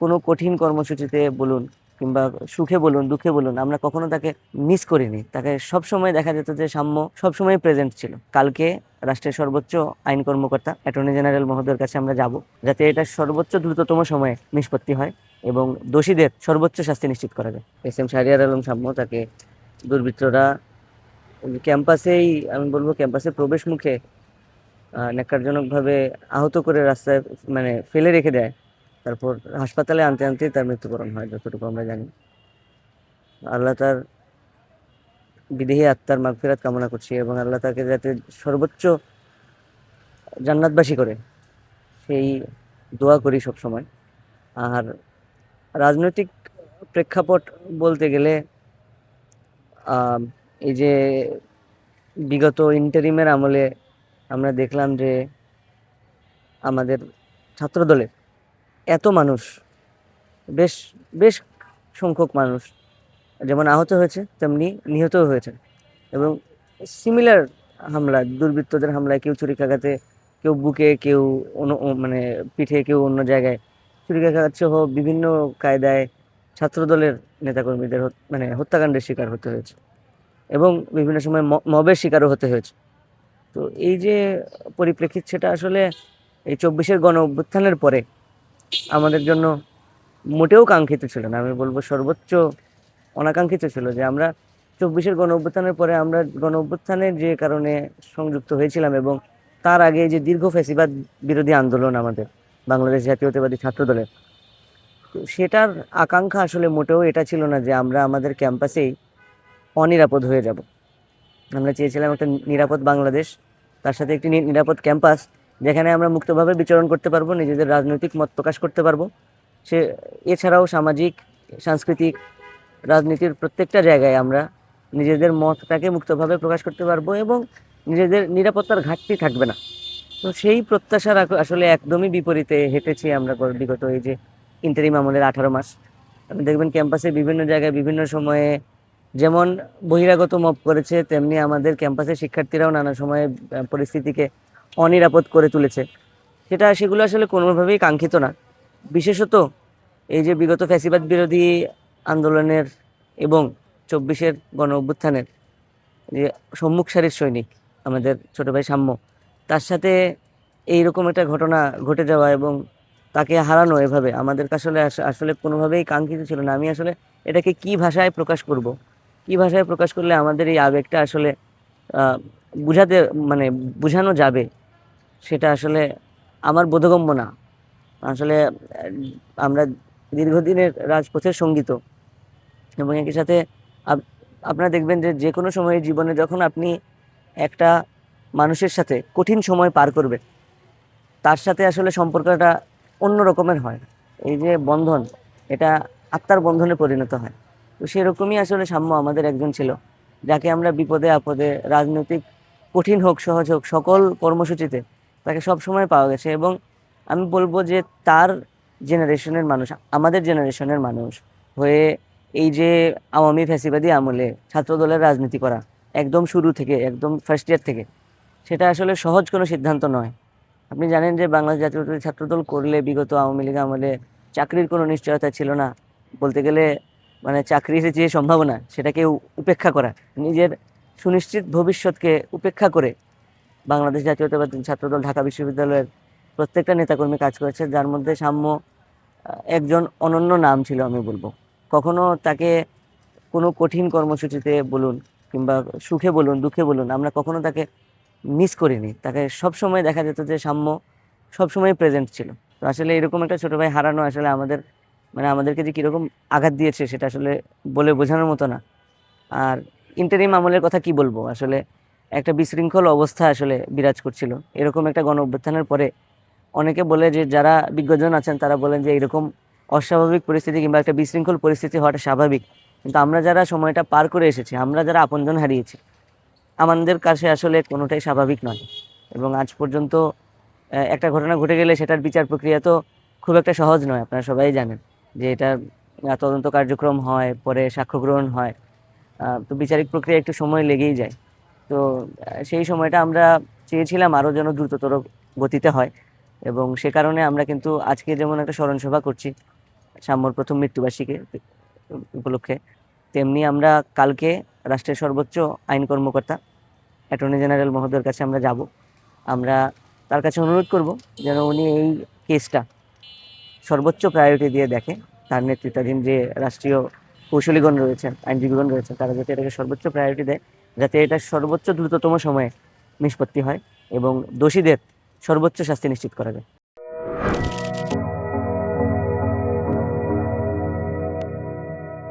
কোনো কঠিন কর্মসূচিতে বলুন কিংবা সুখে বলুন দুঃখে বলুন, আমরা কখনো তাকে মিস করিনি। তাকে সবসময় দেখা যেত যে সাম্য সবসময় প্রেজেন্ট ছিল। কালকে রাষ্ট্রের সর্বোচ্চ আইন কর্মকর্তা অ্যাটর্নি জেনারেল মহোদয়ের কাছে আমরা যাব, যাতে এটা সর্বোচ্চ দ্রুততম সময়ে নিষ্পত্তি হয় এবং দোষীদের সর্বোচ্চ শাস্তি নিশ্চিত করা যায়। এস এম শাহরিয়ার আলম সাম্য, তাকে দুর্বৃত্তরা ক্যাম্পাসেই, আমি বলবো ক্যাম্পাসের প্রবেশ মুখে ন্যাক্কারজনকভাবে আহত করে রাস্তায় মানে ফেলে রেখে দেয়। তারপর হাসপাতালে আনতে আনতে তার মৃত্যুবরণ হয়, যতটুকু আমরা জানি। আল্লাহ তার বিদেহী আত্মার মাগফিরাত কামনা করছি এবং আল্লাহ তাকে যাতে সর্বোচ্চ জান্নাতবাসী করে, সেই দোয়া করি সব সময়। আর রাজনৈতিক প্রেক্ষাপট বলতে গেলে আহ, এই যে বিগত ইন্টারিমের আমলে আমরা দেখলাম যে আমাদের ছাত্রদলের এত মানুষ, বেশ বেশ সংখ্যক মানুষ যেমন আহত হয়েছে তেমনি নিহতও হয়েছে। এবং সিমিলার হামলা, দুর্বৃত্তদের হামলায় কেউ ছুরিকাঘাতে, কেউ বুকে, কেউ মানে পিঠে, কেউ অন্য জায়গায় ছুরিকাঘাত সহ বিভিন্ন কায়দায় ছাত্রদলের নেতাকর্মীদের মানে হত্যাকাণ্ডের শিকার হতে হয়েছে এবং বিভিন্ন সময় মবের শিকারও হতে হয়েছে। তো এই যে পরিপ্রেক্ষিত, সেটা আসলে এই 24-এর গণ অভ্যুত্থানের পরে আমাদের জন্য মোটেও কাঙ্ক্ষিত ছিল না। আমি বলবো সর্বোচ্চ অনাকাঙ্ক্ষিত ছিল যে আমরা 24-এর গণ অভ্যুত্থানের পরে আমরা গণ অভ্যুত্থানের যে কারণে সংযুক্ত হয়েছিলাম এবং তার আগে যে দীর্ঘ ফ্যাসিবাদ বিরোধী আন্দোলন আমাদের বাংলাদেশ জাতীয়তাবাদী ছাত্র দলের, তো সেটার আকাঙ্ক্ষা আসলে মোটেও এটা ছিল না যে আমরা আমাদের ক্যাম্পাসেই অনিরাপদ হয়ে যাব। আমরা চেয়েছিলাম একটা নিরাপদ বাংলাদেশ, তার সাথে একটি নিরাপদ ক্যাম্পাস, যেখানে আমরা মুক্তভাবে বিচরণ করতে পারবো, নিজেদের রাজনৈতিক মত প্রকাশ করতে পারবো। সে এছাড়াও সামাজিক, সাংস্কৃতিক, রাজনীতির প্রত্যেকটা জায়গায় আমরা নিজেদের মতটাকে মুক্তভাবে প্রকাশ করতে পারবো এবং নিজেদের নিরাপত্তার ঘাটতি থাকবে না। তো সেই প্রত্যাশার আসলে একদমই বিপরীতে হেঁটেছি আমরা বিগত এই যে ইন্টারিম আমলের 18 মাস। আপনি দেখবেন ক্যাম্পাসে বিভিন্ন জায়গায় বিভিন্ন সময়ে যেমন বহিরাগত মব করেছে, তেমনি আমাদের ক্যাম্পাসের শিক্ষার্থীরাও নানা সময়ে পরিস্থিতিকে অনিরাপদ করে তুলেছে। সেগুলো আসলে কোনোভাবেই কাঙ্ক্ষিত না। বিশেষত এই যে বিগত ফ্যাসিবাদ বিরোধী আন্দোলনের এবং 24-এর গণ অভ্যুত্থানের যে সম্মুখ সারির সৈনিক আমাদের ছোট ভাই সাম্য, তার সাথে এইরকম একটা ঘটনা ঘটে যাওয়া এবং তাকে হারানো এভাবে আমাদের কাছে আসলে আসলে কোনোভাবেই কাঙ্ক্ষিত ছিল না। আমি আসলে এটাকে কি ভাষায় প্রকাশ করব, কি ভাষায় প্রকাশ করলে আমাদের এই আবেগটা আসলে আহ বুঝাতে মানে বুঝানো যাবে, সেটা আসলে আমার বোধগম্য না। আসলে আমরা দীর্ঘদিনের রাজপথের সঙ্গীত এবং একই সাথে আপনারা দেখবেন যে যে কোনো সময় জীবনে যখন আপনি একটা মানুষের সাথে কঠিন সময় পার করবেন, তার সাথে আসলে সম্পর্কটা অন্য রকমের হয়। এই যে বন্ধন, এটা আত্মার বন্ধনে পরিণত হয়। তো সেরকমই আসলে সাম্য আমাদের একজন ছিল, যাকে আমরা বিপদে আপদে, রাজনৈতিক কঠিন হোক সহজ হোক, সকল কর্মসূচিতে তাকে সব সময় পাওয়া গেছে। এবং আমি বলবো যে তার জেনারেশনের মানুষ, আমাদের জেনারেশনের মানুষ হয়ে এই যে আওয়ামী ফ্যাসিবাদী আমলে ছাত্রদলের রাজনীতি করা একদম শুরু থেকে, একদম ফার্স্ট ইয়ার থেকে, সেটা আসলে সহজ কোনো সিদ্ধান্ত নয়। আপনি জানেন যে বাংলাদেশ জাতীয়তাবাদী ছাত্রদল করলে বিগত আওয়ামী লীগ আমলে চাকরির কোনো নিশ্চয়তা ছিল না। বলতে গেলে মানে চাকরির যে সম্ভাবনা সেটাকে উপেক্ষা করা, নিজের সুনিশ্চিত ভবিষ্যৎকে উপেক্ষা করে বাংলাদেশ জাতীয়তাবাদী ছাত্রদল ঢাকা বিশ্ববিদ্যালয়ের প্রত্যেকটা নেতাকর্মী কাজ করেছে, যার মধ্যে সাম্য একজন অনন্য নাম ছিল। আমি বলবো কখনো তাকে কোনো কঠিন কর্মসূচিতে বলুন কিংবা সুখে বলুন দুঃখে বলুন, আমরা কখনো তাকে মিস করিনি। তাকে সব সময় দেখা যেত যে সাম্য সবসময় প্রেজেন্ট ছিল। তো আসলে এরকম একটা ছোট ভাই হারানো আসলে আমাদের মানে আমাদেরকে যে কিরকম আঘাত দিয়েছে সেটা আসলে বলে বোঝানোর মতো না। আর ইন্টারিম আমলের কথা কি বলবো, আসলে একটা বিশৃঙ্খল অবস্থা আসলে বিরাজ করছিল। এরকম একটা গণ অভ্যুত্থানের পরে অনেকে বলে যে, যারা বিজ্ঞজন আছেন তারা বলেন যে এরকম অস্বাভাবিক পরিস্থিতি কিংবা একটা বিশৃঙ্খল পরিস্থিতি হওয়াটা স্বাভাবিক। কিন্তু আমরা যারা সময়টা পার করে এসেছি, আমরা যারা আপনজন হারিয়েছি, আমাদের কাছে আসলে কোনোটাই স্বাভাবিক নয়। এবং আজ পর্যন্ত একটা ঘটনা ঘটে গেলে সেটার বিচার প্রক্রিয়া তো খুব একটা সহজ নয়। আপনারা সবাই জানেন যে এটা তদন্ত কার্যক্রম হয়, পরে সাক্ষ্য গ্রহণ হয়, তো বিচারিক প্রক্রিয়া একটু সময় লেগেই যায়। তো সেই সময়টা আমরা চেয়েছিলাম আরো যেন দ্রুততর গতিতে হয় এবং সে কারণে আমরা কিন্তু আজকে যেমন একটা স্মরণ সভা করছি, সাম্যর প্রথম মৃত্যুবার্ষিকী উপলক্ষে, তেমনি আমরা কালকে রাষ্ট্রের সর্বোচ্চ আইন কর্মকর্তা অ্যাটর্নি জেনারেল মহোদয়ের কাছে আমরা যাব। আমরা তার কাছে অনুরোধ করব যেন উনি এই কেসটা সর্বোচ্চ প্রায়োরিটি দিয়ে দেখে। তার নেতৃত্বাধীন যে রাষ্ট্রীয় কৌশলীগণ রয়েছেন, আইনজীবীগণ রয়েছেন, তারা যাতে এটাকে সর্বোচ্চ প্রায়োরিটি দেয়, যাতে এটা সর্বোচ্চ দ্রুততম সময়ে নিষ্পত্তি হয় এবং দোষীদের সর্বোচ্চ শাস্তি নিশ্চিত করা যায়।